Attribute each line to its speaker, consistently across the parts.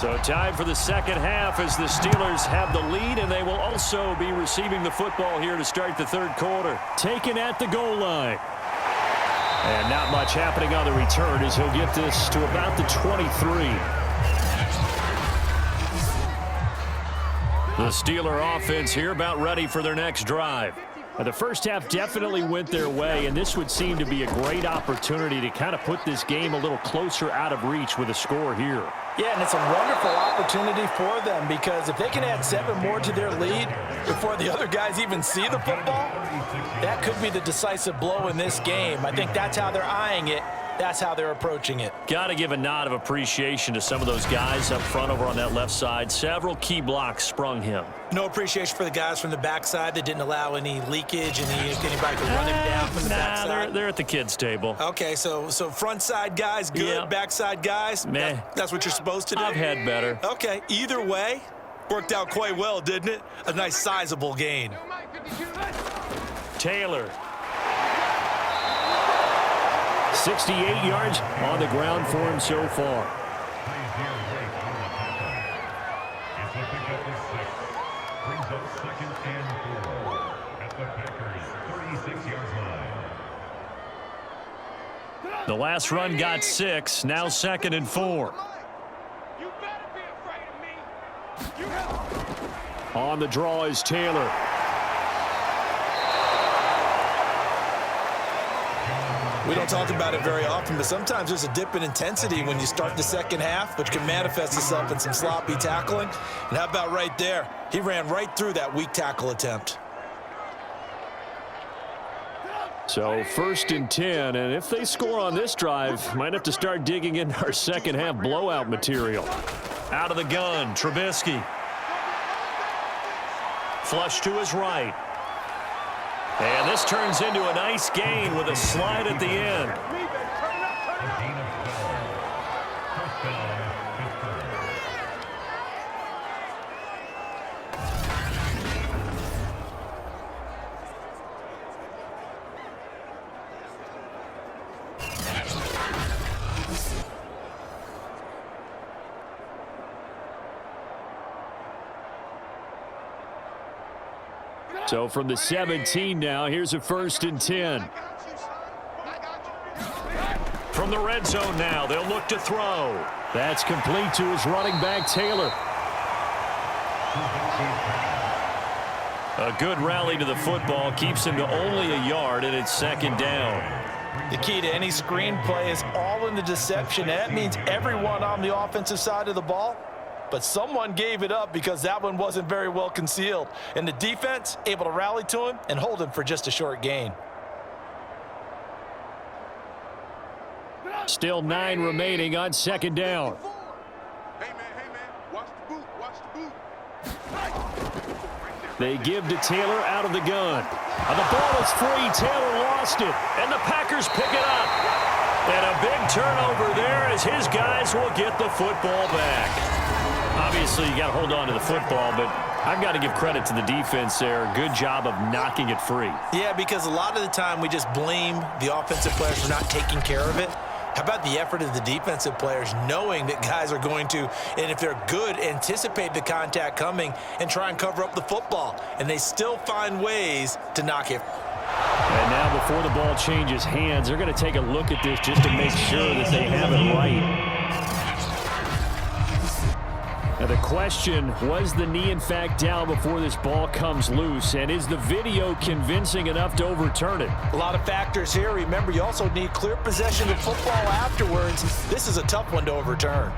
Speaker 1: So time for the second half as the Steelers have the lead, and they will also be receiving the football here to start the third quarter. Taken at the goal line. And not much happening on the return as he'll get this to about the 23. The Steeler offense here about ready for their next drive. The first half definitely went their way, and this would seem to be a great opportunity to kind of put this game a little closer out of reach with a score here.
Speaker 2: Yeah, and it's a wonderful opportunity for them because if they can add 7 more to their lead before the other guys even see the football, that could be the decisive blow in this game. I think that's how they're eyeing it. That's how they're approaching it.
Speaker 1: Got to give a nod of appreciation to some of those guys up front over on that left side. Several key blocks sprung him.
Speaker 2: No appreciation for the guys from the backside that didn't allow any leakage and anybody to run him down from the backside.
Speaker 1: They're at the kids' table.
Speaker 2: Okay, so front side guys, good. Yep. Backside guys,
Speaker 1: meh.
Speaker 2: That's what you're supposed to do?
Speaker 1: I've had better.
Speaker 2: Okay, either way, worked out quite well, didn't it? A nice sizable gain.
Speaker 1: Taylor. 68 yards on the ground for him so far. The last run got 6, now 2nd and 4. On the draw is Taylor.
Speaker 2: We don't talk about it very often, but sometimes there's a dip in intensity when you start the second half, which can manifest itself in some sloppy tackling. And how about right there? He ran right through that weak tackle attempt.
Speaker 1: So 1st and 10, and if they score on this drive, might have to start digging in our second half blowout material. Out of the gun, Trubisky. Flush to his right. And this turns into a nice gain with a slide at the end. So from the 17 now, here's a 1st and 10. From the red zone now, they'll look to throw. That's complete to his running back, Taylor. A good rally to the football keeps him to only a yard, and it's 2nd down.
Speaker 2: The key to any screen play is all in the deception. And that means everyone on the offensive side of the ball. But someone gave it up because that one wasn't very well concealed. And the defense able to rally to him and hold him for just a short gain.
Speaker 1: Still 9 remaining on 2nd down.
Speaker 3: Hey, man, watch the boot, watch the boot.
Speaker 1: They give to Taylor out of the gun. And the ball is free. Taylor lost it. And the Packers pick it up. And a big turnover there as his guys will get the football back. Obviously, you got to hold on to the football, but I've got to give credit to the defense there. Good job of knocking it free.
Speaker 2: Yeah, because a lot of the time we just blame the offensive players for not taking care of it. How about the effort of the defensive players knowing that guys are going to, and if they're good, anticipate the contact coming and try and cover up the football. And they still find ways to knock it.
Speaker 1: And now before the ball changes hands, they're going to take a look at this just to make sure that they have it right. Now the question, was the knee in fact down before this ball comes loose? And is the video convincing enough to overturn it?
Speaker 2: A lot of factors here. Remember, you also need clear possession of football afterwards. This is a tough one to overturn.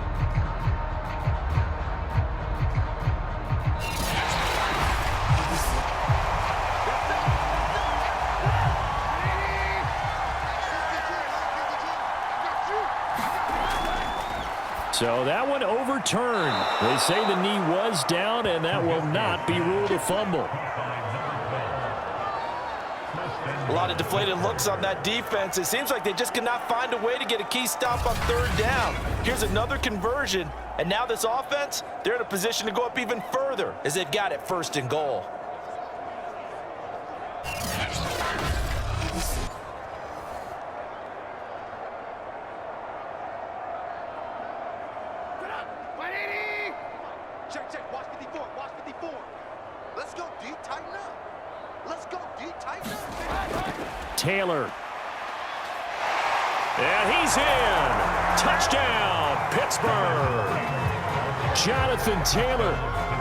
Speaker 1: So that one overturned. They say the knee was down, and that will not be ruled a fumble.
Speaker 2: A lot of deflated looks on that defense. It seems like they just cannot find a way to get a key stop on 3rd down. Here's another conversion, and now this offense, they're in a position to go up even further as they've got it 1st and goal.
Speaker 1: Taylor. And he's in. Touchdown, Pittsburgh. Jonathan Taylor,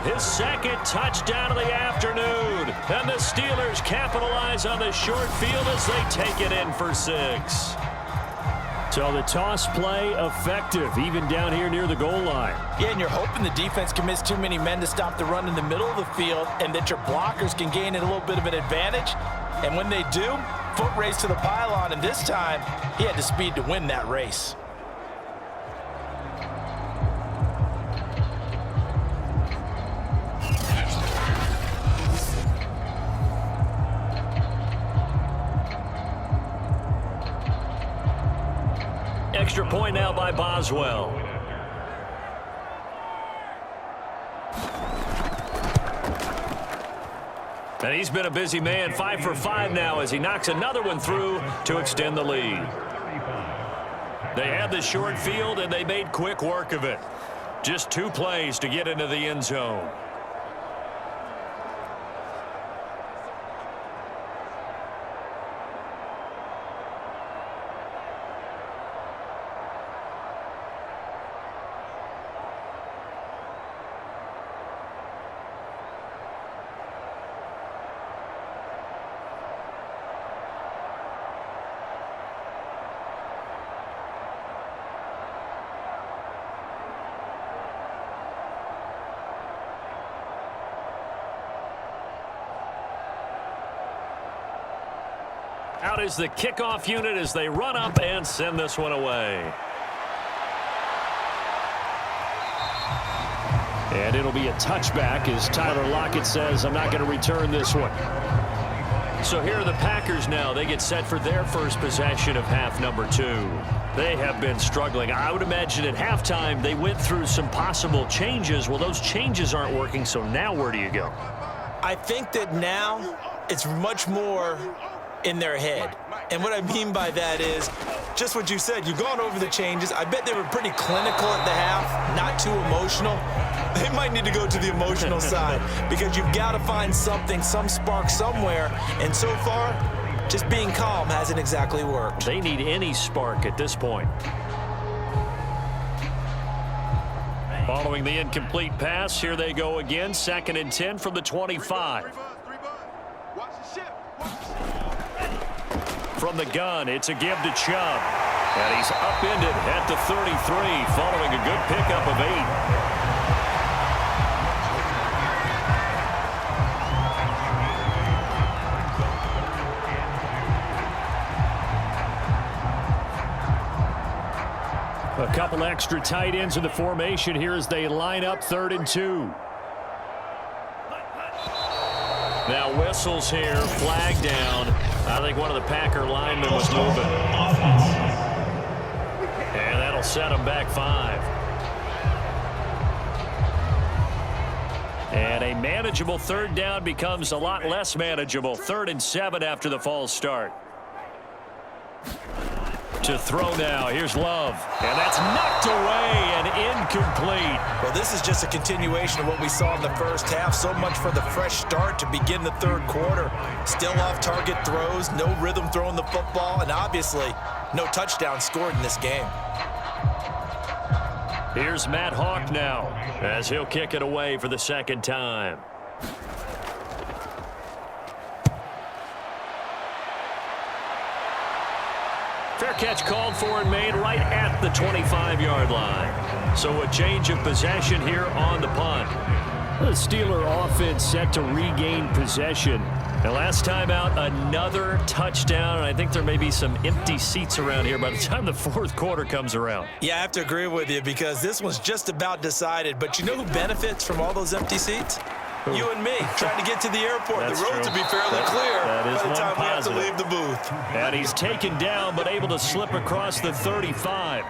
Speaker 1: his second touchdown of the afternoon. And the Steelers capitalize on the short field as they take it in for 6. So the toss play effective, even down here near the goal line.
Speaker 2: Yeah, and you're hoping the defense can miss too many men to stop the run in the middle of the field and that your blockers can gain a little bit of an advantage. And when they do, foot race to the pylon, and this time he had the speed to win that race.
Speaker 1: Extra point now by Boswell. And he's been a busy man, 5 for 5 now as he knocks another one through to extend the lead. They had the short field and they made quick work of it. Just 2 plays to get into the end zone. Out is the kickoff unit as they run up and send this one away. And it'll be a touchback as Tyler Lockett says, I'm not going to return this one. So here are the Packers now. They get set for their first possession of half number 2. They have been struggling. I would imagine at halftime they went through some possible changes. Well, those changes aren't working, so now where do you go?
Speaker 2: I think that now it's much more in their head. And what I mean by that is just what you said. You've gone over the changes. I bet they were pretty clinical at the half, not too emotional. They might need to go to the emotional side because you've got to find something, some spark somewhere. And so far, just being calm hasn't exactly worked.
Speaker 1: They need any spark at this point. Following the incomplete pass, here they go again. 2nd and 10 from the 25. From the gun, it's a give to Chubb. And he's upended at the 33 following a good pickup of 8. A couple extra tight ends in the formation here as they line up 3rd and 2. Now whistles here, flag down. I think one of the Packer linemen was moving. And that'll set them back 5. And a manageable 3rd down becomes a lot less manageable. 3rd and 7 after the false start. To throw now. Here's Love. And that's knocked away and incomplete.
Speaker 2: Well, this is just a continuation of what we saw in the first half. So much for the fresh start to begin the 3rd quarter. Still off-target throws, no rhythm throwing the football, and obviously no touchdown scored in this game.
Speaker 1: Here's Matt Hawk now as he'll kick it away for the 2nd time. Fair catch called for and made right at the 25-yard line. So a change of possession here on the punt. The Steeler offense set to regain possession. And last time out, another touchdown. And I think there may be some empty seats around here by the time the 4th quarter comes around.
Speaker 2: Yeah, I have to agree with you because this one's just about decided. But you know who benefits from all those empty seats? You and me, trying to get to the airport.
Speaker 1: That's
Speaker 2: the roads
Speaker 1: true.
Speaker 2: will be fairly clear
Speaker 1: that is
Speaker 2: by the
Speaker 1: one
Speaker 2: time
Speaker 1: positive.
Speaker 2: we have to leave the booth.
Speaker 1: And he's taken down, but able to slip across the 35.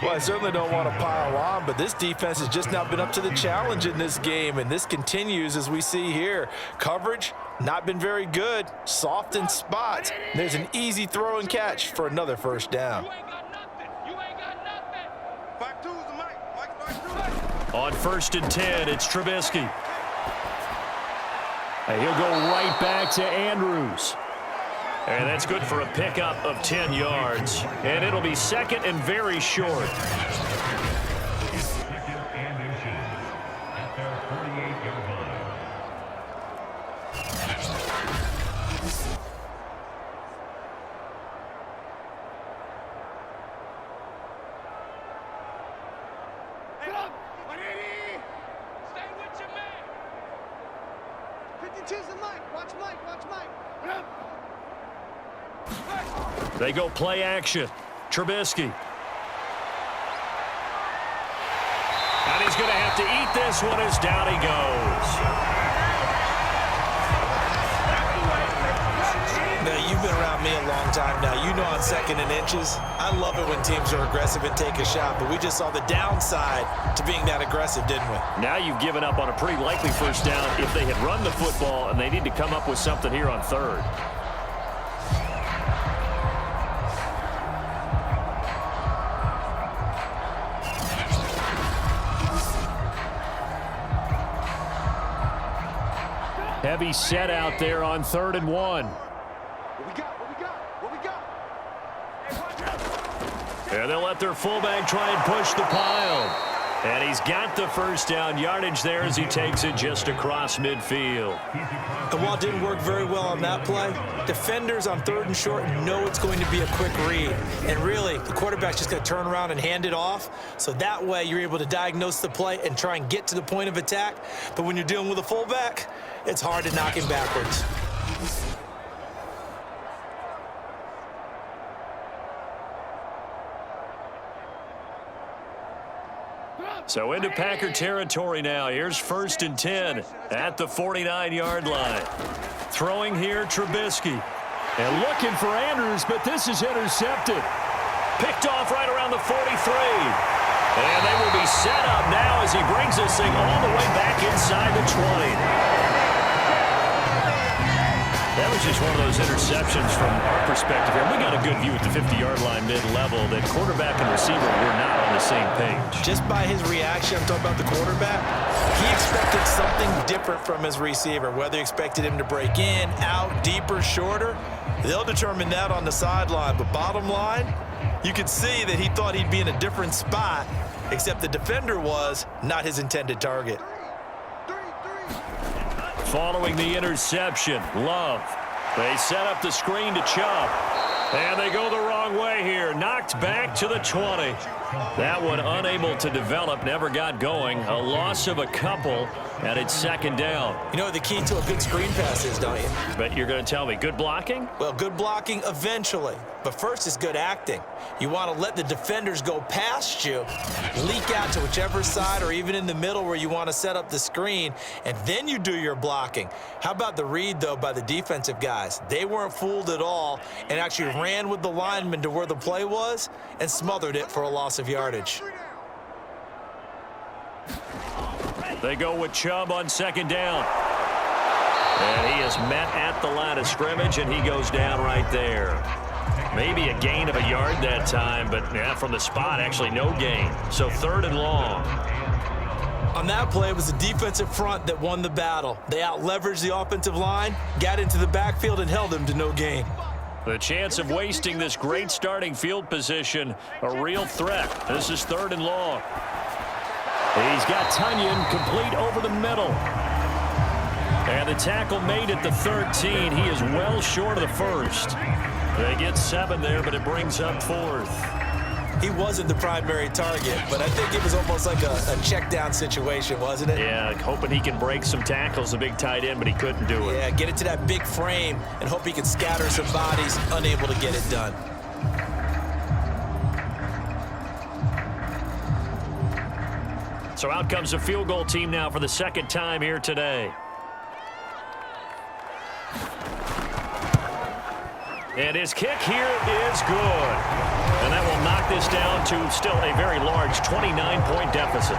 Speaker 2: Well, I certainly don't want to pile on, but this defense has just not been up to the challenge in this game, and this continues as we see here. Coverage, not been very good. Soft in spots. There's an easy throw and catch for another 1st down. On
Speaker 1: 1st and 10, it's Trubisky. And he'll go right back to Andrews. And that's good for a pickup of 10 yards. And it'll be second and very short. They go play action. Trubisky. And he's going to have to eat this one as down he goes.
Speaker 2: Now, you've been around me a long time now. You know on second and inches, I love it when teams are aggressive and take a shot, but we just saw the downside to being that aggressive, didn't we?
Speaker 1: Now you've given up on a pretty likely first down if they had run the football, and they need to come up with something here on third. Heavy set out there on 3rd and 1.
Speaker 3: What we got?
Speaker 1: And they'll let their fullback try and push the pile. And he's got the first down yardage there as he takes it just across midfield.
Speaker 2: And while it didn't work very well on that play, defenders on 3rd and short know it's going to be a quick read. And really, the quarterback's just going to turn around and hand it off. So that way, you're able to diagnose the play and try and get to the point of attack. But when you're dealing with a fullback, it's hard to knock him backwards.
Speaker 1: So into Packer territory now. Here's 1st and 10 at the 49-yard line. Throwing here, Trubisky. And looking for Andrews, but this is intercepted. Picked off right around the 43. And they will be set up now as he brings this thing all the way back inside the 20. That was just one of those interceptions from our perspective here. We got a good view at the 50-yard line mid-level that quarterback and receiver were not on the same page.
Speaker 2: Just by his reaction, I'm talking about the quarterback, he expected something different from his receiver. Whether he expected him to break in, out, deeper, shorter, they'll determine that on the sideline. But bottom line, you could see that he thought he'd be in a different spot, except the defender was not his intended target.
Speaker 1: Following the interception, Love. They set up the screen to Chubb. And they go the wrong way here. Knocked back to the 20. That one unable to develop, never got going. A loss of a couple, and it's 2nd down.
Speaker 2: You know what the key to a good screen pass is, don't you?
Speaker 1: But you're going to tell me, good blocking?
Speaker 2: Well, good blocking eventually. But first is good acting. You want to let the defenders go past you, leak out to whichever side or even in the middle where you want to set up the screen, and then you do your blocking. How about the read, though, by the defensive guys? They weren't fooled at all and actually ran with the lineman to where the play was and smothered it for a loss of yardage.
Speaker 1: They go with Chubb on 2nd down. And he is met at the line of scrimmage, and he goes down right there. Maybe a gain of a yard that time, but yeah, from the spot, actually no gain. So 3rd and long.
Speaker 2: On that play, it was the defensive front that won the battle. They out-leveraged the offensive line, got into the backfield, and held them to no gain.
Speaker 1: The chance of wasting this great starting field position, a real threat. This is 3rd and long. He's got Tunyon complete over the middle. And the tackle made at the 13. He is well short of the first. They get 7 there, but it brings up 4th.
Speaker 2: He wasn't the primary target, but I think it was almost like a check-down situation, wasn't it?
Speaker 1: Yeah, hoping he can break some tackles, a big tight end, but he couldn't do it.
Speaker 2: Yeah, get it to that big frame and hope he can scatter some bodies, unable to get it done.
Speaker 1: So out comes the field goal team now for the 2nd time here today. And his kick here is good. And that will knock this down to still a very large 29-point deficit.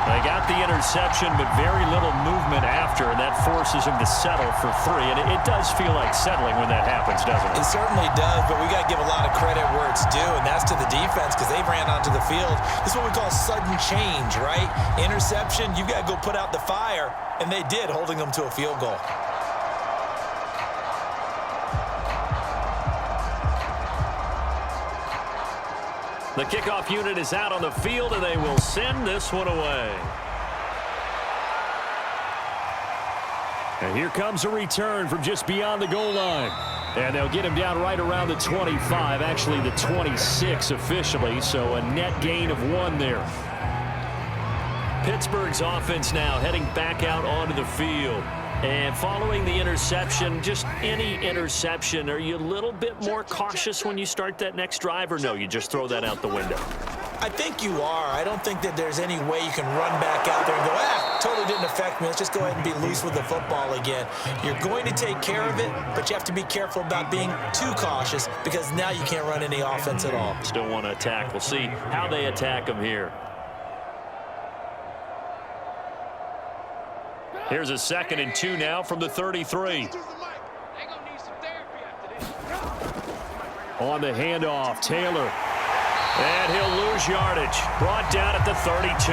Speaker 1: They They got the interception, but very little movement after, and that forces them to settle for 3. And it does feel like settling when that happens, doesn't it?
Speaker 2: It certainly does, but we got to give a lot of credit where it's due, and that's to the defense because they ran onto the field. This is what we call sudden change, right? Interception, you've got to go put out the fire, and they did, holding them to a field goal.
Speaker 1: The kickoff unit is out on the field, and they will send this one away. And here comes a return from just beyond the goal line. And they'll get him down right around the 25, actually the 26 officially, so a net gain of 1 there. Pittsburgh's offense now heading back out onto the field. And following the interception, just any interception, are you a little bit more cautious when you start that next drive, or no, you just throw that out the window?
Speaker 2: I think you are. I don't think that there's any way you can run back out there and go, totally didn't affect me. Let's just go ahead and be loose with the football again. You're going to take care of it, but you have to be careful about being too cautious because now you can't run any offense at all.
Speaker 1: Still want to attack. We'll see how they attack them here. Here's a 2nd and 2 now from the 33. On the handoff, Taylor. And he'll lose yardage. Brought down at the 32.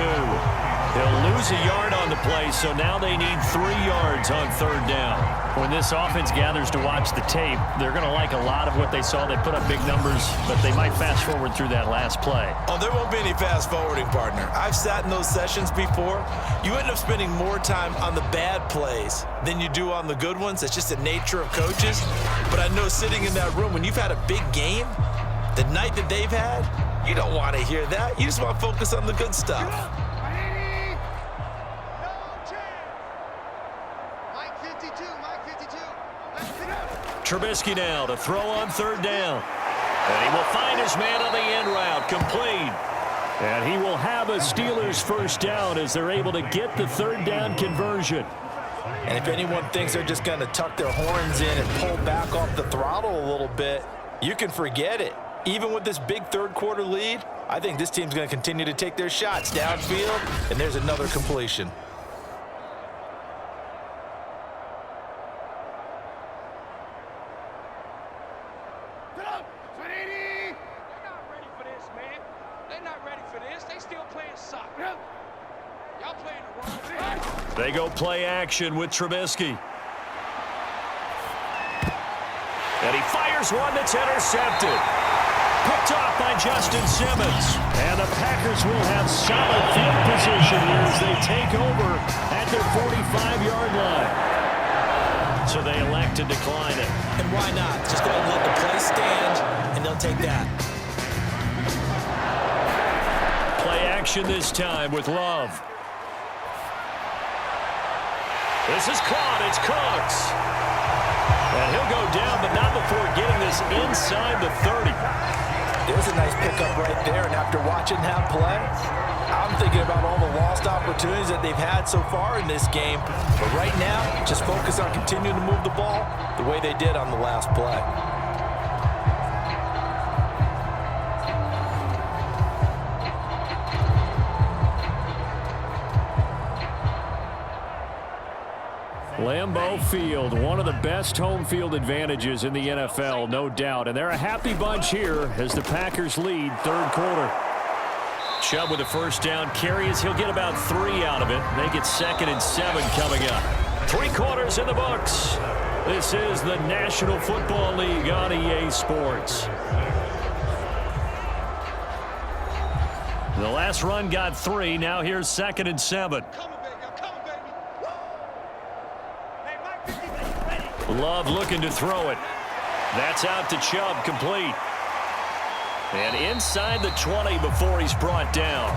Speaker 1: He'll lose a yard on the play, so now they need 3 yards on 3rd down. When this offense gathers to watch the tape, they're going to like a lot of what they saw. They put up big numbers, but they might fast forward through that last play.
Speaker 2: Oh, there won't be any fast forwarding, partner. I've sat in those sessions before. You end up spending more time on the bad plays than you do on the good ones. It's just the nature of coaches. But I know sitting in that room, when you've had a big game, the night that they've had, you don't want to hear that. You just want to focus on the good stuff.
Speaker 1: Trubisky now to throw on 3rd down. And he will find his man on the end route, complete. And he will have a Steelers 1st down as they're able to get the 3rd down conversion.
Speaker 2: And if anyone thinks they're just going to tuck their horns in and pull back off the throttle a little bit, you can forget it. Even with this big 3rd quarter lead, I think this team's going to continue to take their shots downfield, and there's another completion.
Speaker 1: They go play action with Trubisky. And he fires one that's intercepted. Picked off by Justin Simmons. And the Packers will have solid field position here as they take over at their 45-yard line. So they elect to decline it.
Speaker 2: And why not? Just go ahead and let the play stand, and they'll take that.
Speaker 1: Play action this time with Love. This is caught. It's Cooks. And he'll go down, but not before getting this inside the 30.
Speaker 2: There's a nice pickup right there, and after watching that play, I'm thinking about all the lost opportunities that they've had so far in this game. But right now, just focus on continuing to move the ball the way they did on the last play.
Speaker 1: Lambeau Field, one of the best home field advantages in the NFL, no doubt. And they're a happy bunch here as the Packers lead 3rd quarter. Chubb with a 1st down carry as he'll get about 3 out of it. Make it 2nd and 7 coming up. 3 quarters in the books. This is the National Football League on EA Sports. The last run got 3. Now here's 2nd and 7. Love looking to throw it. That's out to Chubb, complete. And inside the 20 before he's brought down.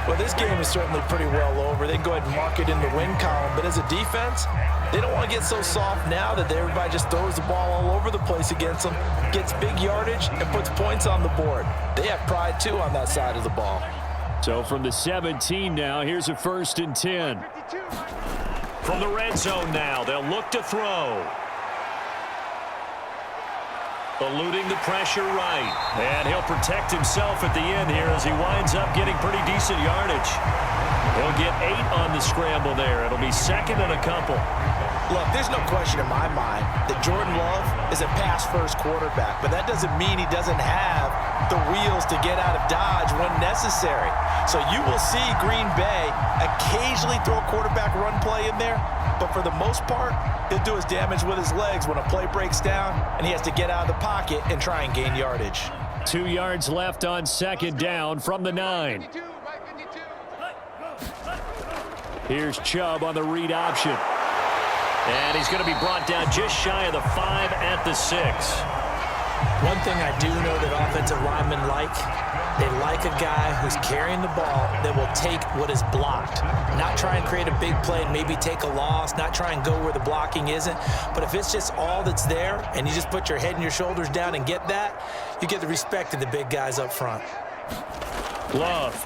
Speaker 2: Well, this game is certainly pretty well over. They can go ahead and mark it in the win column. But as a defense, they don't want to get so soft now that everybody just throws the ball all over the place against them, gets big yardage, and puts points on the board. They have pride, too, on that side of the ball.
Speaker 1: So from the 17 now, here's a 1st and 10. From the red zone now, they'll look to throw. Eluding the pressure right. And he'll protect himself at the end here as he winds up getting pretty decent yardage. He'll get 8 on the scramble there. It'll be second and a couple.
Speaker 2: Look, there's no question in my mind that Jordan Love is a pass-first quarterback, but that doesn't mean he doesn't have the wheels to get out of Dodge when necessary. So you will see Green Bay occasionally throw a quarterback run play in there, but for the most part, he'll do his damage with his legs when a play breaks down and he has to get out of the pocket and try and gain yardage.
Speaker 1: 2 yards left on second down from the 9. Here's Chubb on the read option. And he's going to be brought down just shy of the 5 at the 6.
Speaker 2: One thing I do know that offensive linemen like, they like a guy who's carrying the ball that will take what is blocked. Not try and create a big play and maybe take a loss, not try and go where the blocking isn't. But if it's just all that's there and you just put your head and your shoulders down and get that, you get the respect of the big guys up front.
Speaker 1: Love.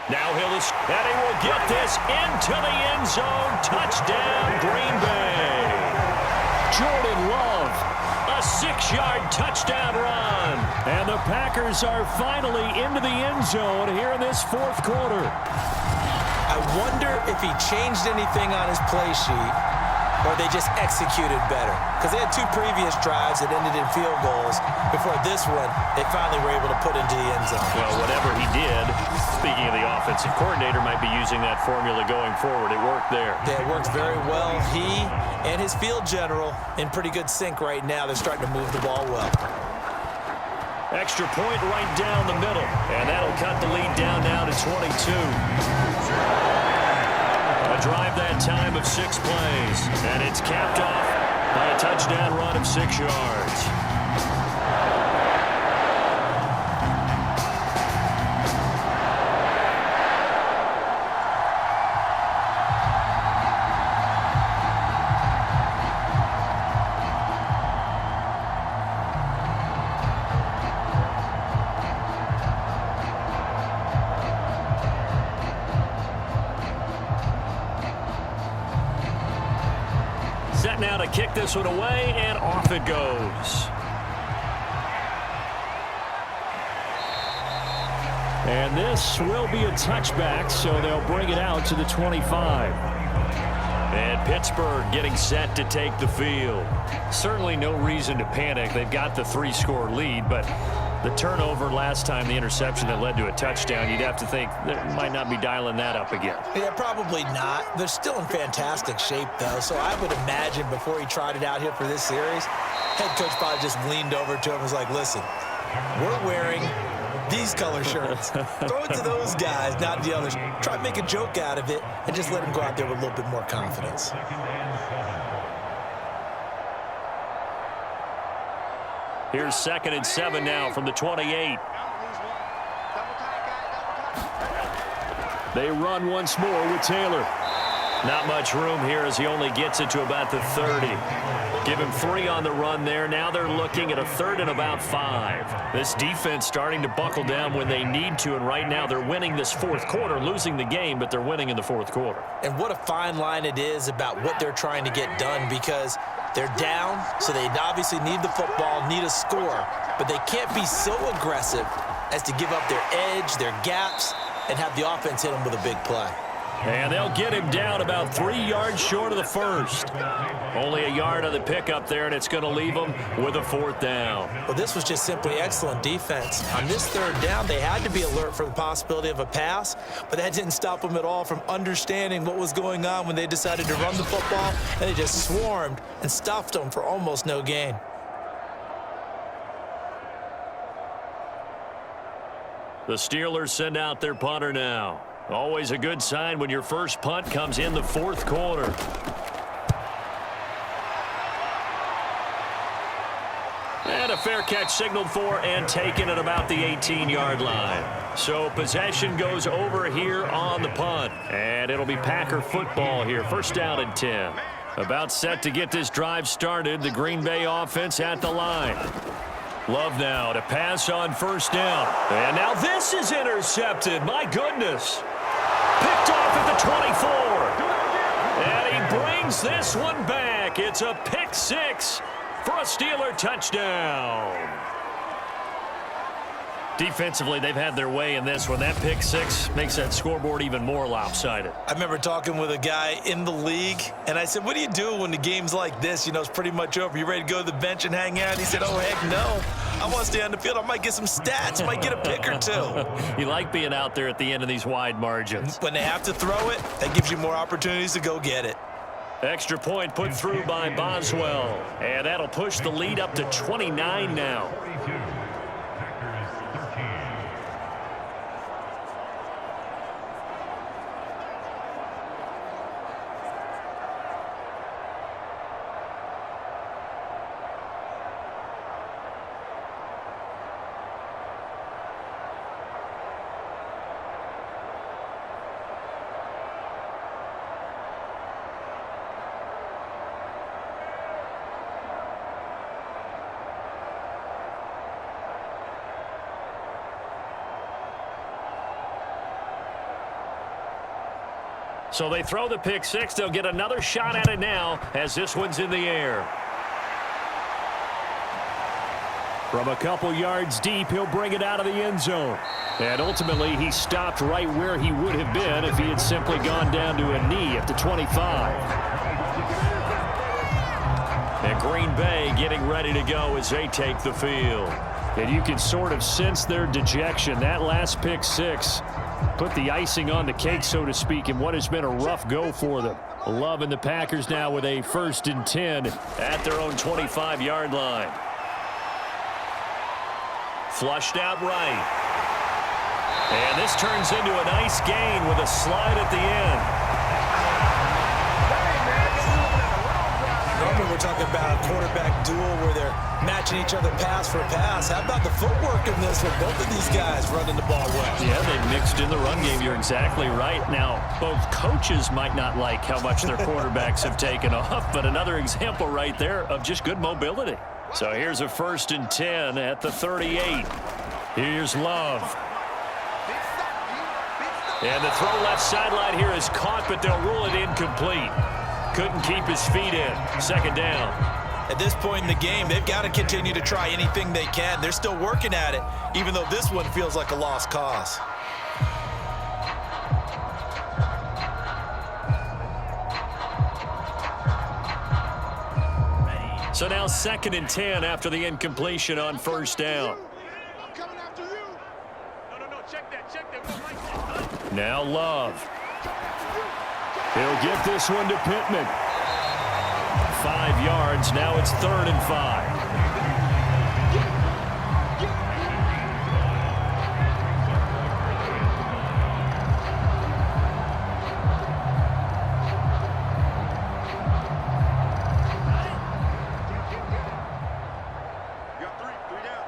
Speaker 1: Now and he will get this into the end zone. Touchdown, Green Bay. Jordan Love, a 6-yard touchdown run. And the Packers are finally into the end zone here in this fourth quarter.
Speaker 2: I wonder if he changed anything on his play sheet or they just executed better. Because they had 2 previous drives that ended in field goals. Before this one, they finally were able to put into the end zone.
Speaker 1: Well, whatever he did, speaking of the offensive coordinator, might be using that formula going forward. It worked there.
Speaker 2: Yeah, it worked very well. He and his field general in pretty good sync right now. They're starting to move the ball well.
Speaker 1: Extra point right down the middle. And that'll cut the lead down now to 22. A drive that time of 6 plays. And it's capped off by a touchdown run of 6 yards. Set now to kick this one away, and off it goes. And this will be a touchback, so they'll bring it out to the 25. And Pittsburgh getting set to take the field. Certainly no reason to panic. They've got the 3-score lead, but the turnover last time, the interception that led to a touchdown, you'd have to think they might not be dialing that up again.
Speaker 2: Yeah, probably not. They're still in fantastic shape, though, so I would imagine before he tried it out here for this series, head coach probably just leaned over to him and was like, listen, we're wearing these color shirts. Throw it to those guys, not the others. Try to make a joke out of it and just let him go out there with a little bit more confidence.
Speaker 1: Here's 2nd and 7 now from the 28. They run once more with Taylor. Not much room here as he only gets it to about the 30. Give him 3 on the run there. Now they're looking at a 3rd and about 5. This defense starting to buckle down when they need to, and right now they're winning this fourth quarter, losing the game, but they're winning in the fourth quarter.
Speaker 2: And what a fine line it is about what they're trying to get done, because they're down, so they obviously need the football, need a score, but they can't be so aggressive as to give up their edge, their gaps, and have the offense hit them with a big play.
Speaker 1: And they'll get him down about 3 yards short of the first. Only a yard on the pickup there, and it's going to leave them with a 4th down.
Speaker 2: Well, this was just simply excellent defense. On this 3rd down, they had to be alert for the possibility of a pass, but that didn't stop them at all from understanding what was going on when they decided to run the football, and they just swarmed and stuffed them for almost no gain.
Speaker 1: The Steelers send out their punter now. Always a good sign when your first punt comes in the fourth quarter. And a fair catch signaled for and taken at about the 18-yard line. So possession goes over here on the punt. And it'll be Packer football here. 1st down and 10. About set to get this drive started. The Green Bay offense at the line. Love now to pass on 1st down. And now this is intercepted. My goodness. Picked off at the 24. And he brings this one back. It's a pick six for a Steeler touchdown. Defensively, they've had their way in this one. That pick six makes that scoreboard even more lopsided.
Speaker 2: I remember talking with a guy in the league, and I said, what do you do when the game's like this? You know, it's pretty much over. You ready to go to the bench and hang out? He said, oh, heck no. I want to stay on the field. I might get some stats. Might get a pick or two.
Speaker 1: You like being out there at the end of these wide margins.
Speaker 2: When they have to throw it, that gives you more opportunities to go get it.
Speaker 1: Extra point put through by Boswell. And that'll push the lead up to 29 now. So they throw the pick six. They'll get another shot at it now as this one's in the air. From a couple yards deep, he'll bring it out of the end zone. And ultimately, he stopped right where he would have been if he had simply gone down to a knee at the 25. And Green Bay getting ready to go as they take the field. And you can sort of sense their dejection. That last pick six put the icing on the cake, so to speak, in what has been a rough go for them. Love and the Packers now with a 1st and 10 at their own 25-yard line. Flushed out right. And this turns into a nice gain with a slide at the end.
Speaker 2: Normally we're talking about a quarterback duel where they're matching each other pass for pass. How about the footwork in this with both of these guys running the ball well?
Speaker 1: Yeah, they mixed in the run game. You're exactly right. Now, both coaches might not like how much their quarterbacks have taken off, but another example right there of just good mobility. So here's a 1st and 10 at the 38. Here's Love. And the throw left sideline here is caught, but they'll rule it incomplete. Couldn't keep his feet in. 2nd down.
Speaker 2: At this point in the game, they've got to continue to try anything they can. They're still working at it, even though this one feels like a lost cause.
Speaker 1: So now 2nd and 10 after the incompletion on 1st down.
Speaker 3: I'm coming after you. No, check that.
Speaker 1: Now Love. He'll get this one to Pittman. 5 yards. Now it's 3rd and 5.
Speaker 3: You got three down.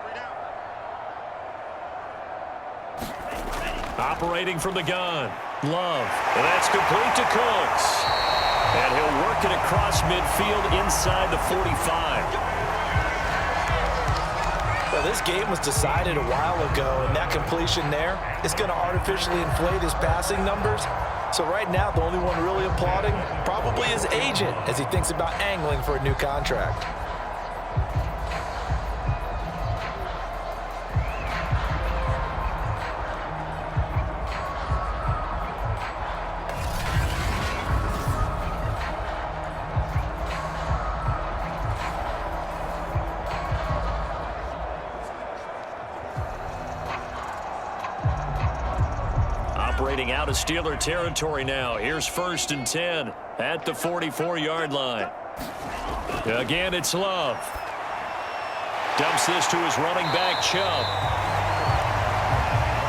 Speaker 1: Operating from the gun. Love. And that's complete to Cooks. And he'll work it across midfield inside the 45.
Speaker 2: Well, this game was decided a while ago, and that completion there is going to artificially inflate his passing numbers. So right now, the only one really applauding probably his agent as he thinks about angling for a new contract.
Speaker 1: Operating out of Steeler territory now. Here's 1st and 10 at the 44-yard line. Again, it's Love. Dumps this to his running back, Chubb.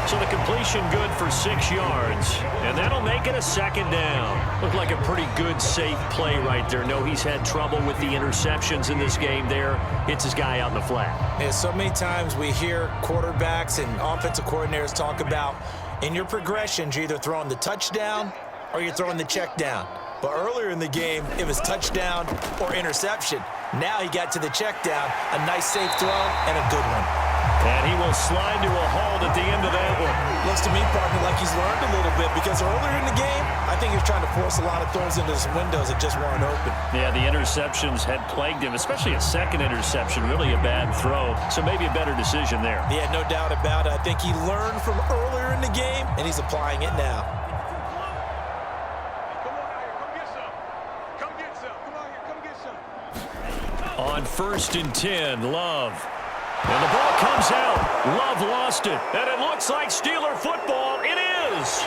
Speaker 1: So the completion good for 6 yards. And that'll make it a 2nd down. Looked like a pretty good, safe play right there. No, he's had trouble with the interceptions in this game there. Hits his guy out in the flat.
Speaker 2: Yeah, so many times we hear quarterbacks and offensive coordinators talk about in your progressions, you're either throwing the touchdown or you're throwing the check down. But earlier in the game, it was touchdown or interception. Now he got to the check down, a nice safe throw, and a good one.
Speaker 1: And he will slide to a halt at the end of that one.
Speaker 2: Looks to me, partner, like he's learned a little bit because earlier in the game, I think he was trying to force a lot of throws into some windows that just weren't open.
Speaker 1: Yeah, the interceptions had plagued him, especially a second interception, really a bad throw. So maybe a better decision there.
Speaker 2: Yeah, no doubt about it. I think he learned from earlier in the game, and he's applying it now.
Speaker 1: On 1st and 10, Love. And the ball comes out. Love lost it. And it looks like Steeler football. It is.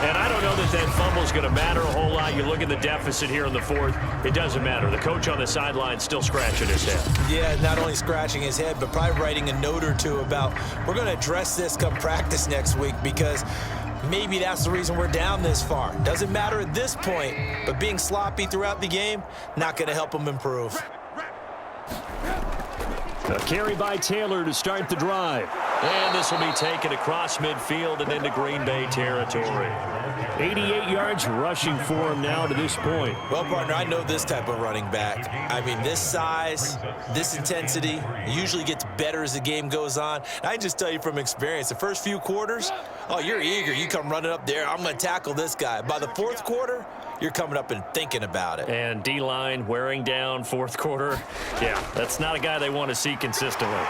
Speaker 1: And I don't know that fumble's going to matter a whole lot. You look at the deficit here in the fourth. It doesn't matter. The coach on the sideline still scratching his head.
Speaker 2: Yeah, not only scratching his head, but probably writing a note or two about we're going to address this come practice next week because maybe that's the reason we're down this far. Doesn't matter at this point, but being sloppy throughout the game, not going to help him improve.
Speaker 1: A carry by Taylor to start the drive. And this will be taken across midfield and into Green Bay territory. 88 yards rushing for him now to this point.
Speaker 2: Well, partner, I know this type of running back. I mean, this size, this intensity usually gets better as the game goes on. I just tell you from experience, the first few quarters, oh, you're eager. You come running up there. I'm going to tackle this guy. By the fourth quarter, you're coming up and thinking about it.
Speaker 1: And D-line wearing down fourth quarter. Yeah, that's not a guy they want to see consistently.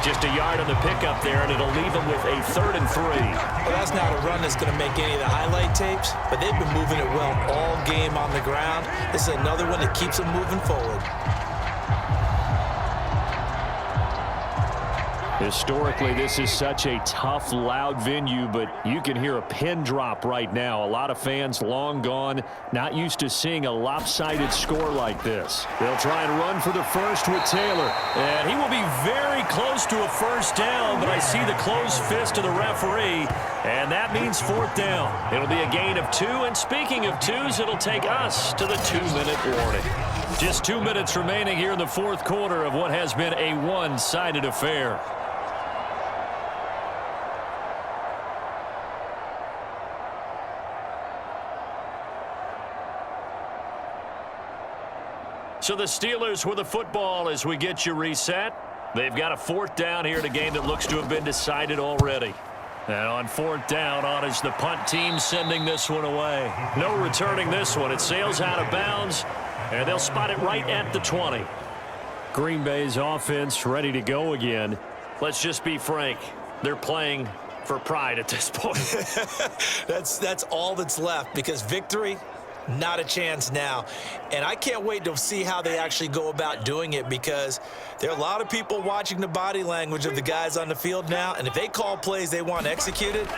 Speaker 1: Just a yard on the pickup there, and it'll leave them with a 3rd and 3.
Speaker 2: Well, that's not a run that's going to make any of the highlight tapes, but they've been moving it well all game on the ground. This is another one that keeps them moving forward.
Speaker 1: Historically, this is such a tough, loud venue, but you can hear a pin drop right now. A lot of fans long gone, not used to seeing a lopsided score like this. They'll try and run for the first with Taylor. And he will be very close to a first down, but I see the closed fist of the referee, and that means 4th down. It'll be a gain of 2, and speaking of 2s, it'll take us to the 2-minute warning. Just 2 minutes remaining here in the fourth quarter of what has been a one-sided affair. So the Steelers with the football as we get you reset. They've got a 4th down here in a game that looks to have been decided already. And on 4th down, on is the punt team sending this one away. No returning this one. It sails out of bounds, and they'll spot it right at the 20. Green Bay's offense ready to go again. Let's just be frank. They're playing for pride at this point.
Speaker 2: That's all that's left because victory, not a chance now. And I can't wait to see how they actually go about doing it because there are a lot of people watching the body language of the guys on the field now. And if they call plays they want executed,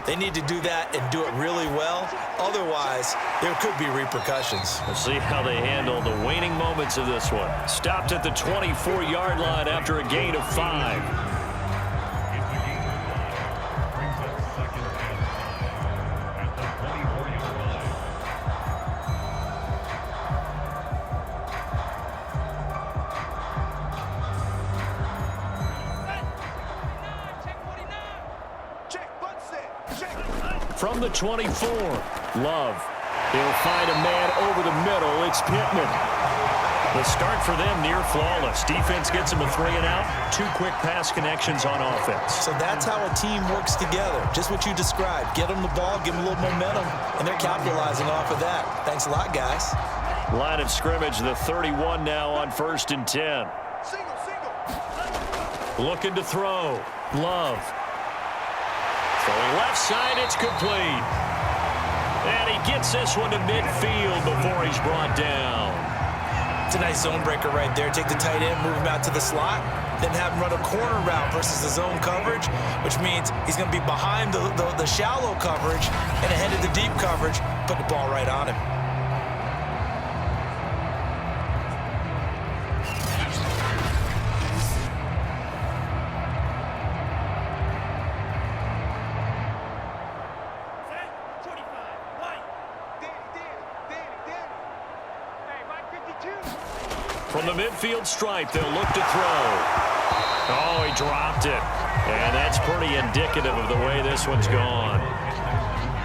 Speaker 2: they need to do that and do it really well. Otherwise, there could be repercussions.
Speaker 1: We'll see how they handle the waning moments of this one. Stopped at the 24-yard line after a gain of 5. From the 24, Love. He'll find a man over the middle. It's Pittman. The start for them near flawless. Defense gets him a 3 and out. 2 quick pass connections on offense.
Speaker 2: So that's how a team works together. Just what you described. Get them the ball, give them a little momentum, and they're capitalizing off of that. Thanks a lot, guys.
Speaker 1: Line of scrimmage, the 31 now on 1st and 10. Looking to throw. Love. Throwing left side, it's complete. And he gets this one to midfield before he's brought down.
Speaker 2: It's a nice zone breaker right there. Take the tight end, move him out to the slot, then have him run a corner route versus the zone coverage, which means he's going to be behind the shallow coverage and ahead of the deep coverage, put the ball right on him.
Speaker 1: From the midfield stripe, they'll look to throw. Oh, he dropped it. And that's pretty indicative of the way this one's gone.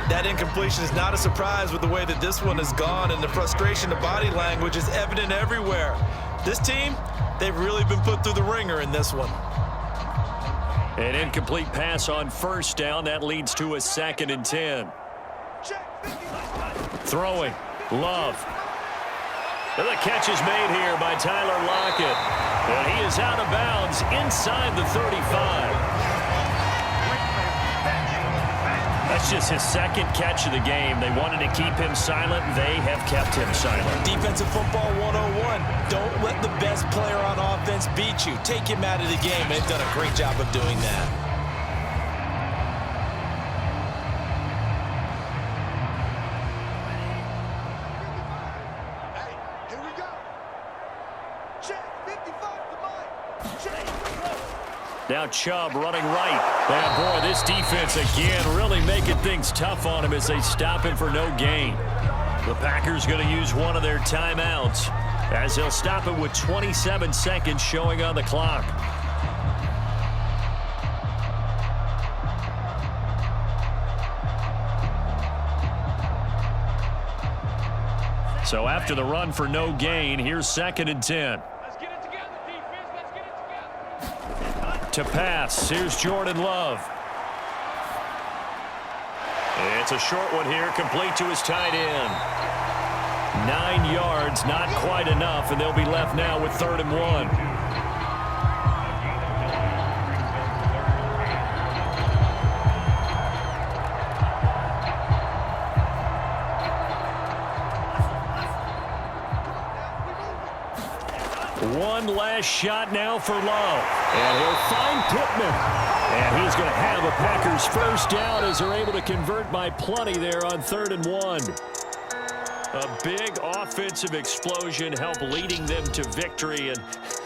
Speaker 2: That incompletion is not a surprise with the way that this one has gone, and the frustration of body language is evident everywhere. This team, they've really been put through the ringer in this one.
Speaker 1: An incomplete pass on first down. That leads to a 2nd and 10. Throwing. Love. And the catch is made here by Tyler Lockett. And he is out of bounds inside the 35. That's just his 2nd catch of the game. They wanted to keep him silent. They have kept him silent.
Speaker 2: Defensive football 101. Don't let the best player on offense beat you. Take him out of the game. They've done a great job of doing that.
Speaker 3: Hey, here we go. Check 55 to mine. Check.
Speaker 1: Now Chubb running right. And boy, this defense again really making things tough on him as they stop him for no gain. The Packers going to use one of their timeouts as they'll stop it with 27 seconds showing on the clock. So after the run for no gain, here's 2nd and 10.
Speaker 4: Let's get it together, defense. Let's get it together.
Speaker 1: To pass, here's Jordan Love. It's a short one here, complete to his tight end. 9 yards, not quite enough, and they'll be left now with 3rd and 1. One last shot now for Love. And he'll find Pittman. And he's going to have a Packers first down as they're able to convert by plenty there on 3rd and 1. A big offensive explosion helped leading them to victory. And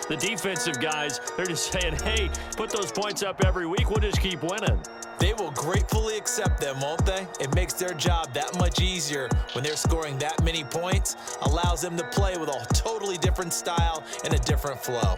Speaker 1: the defensive guys, they're just saying, hey, put those points up every week. We'll just keep winning.
Speaker 2: They will gratefully accept them, won't they? It makes their job that much easier when they're scoring that many points. Allows them to play with a totally different style and a different flow.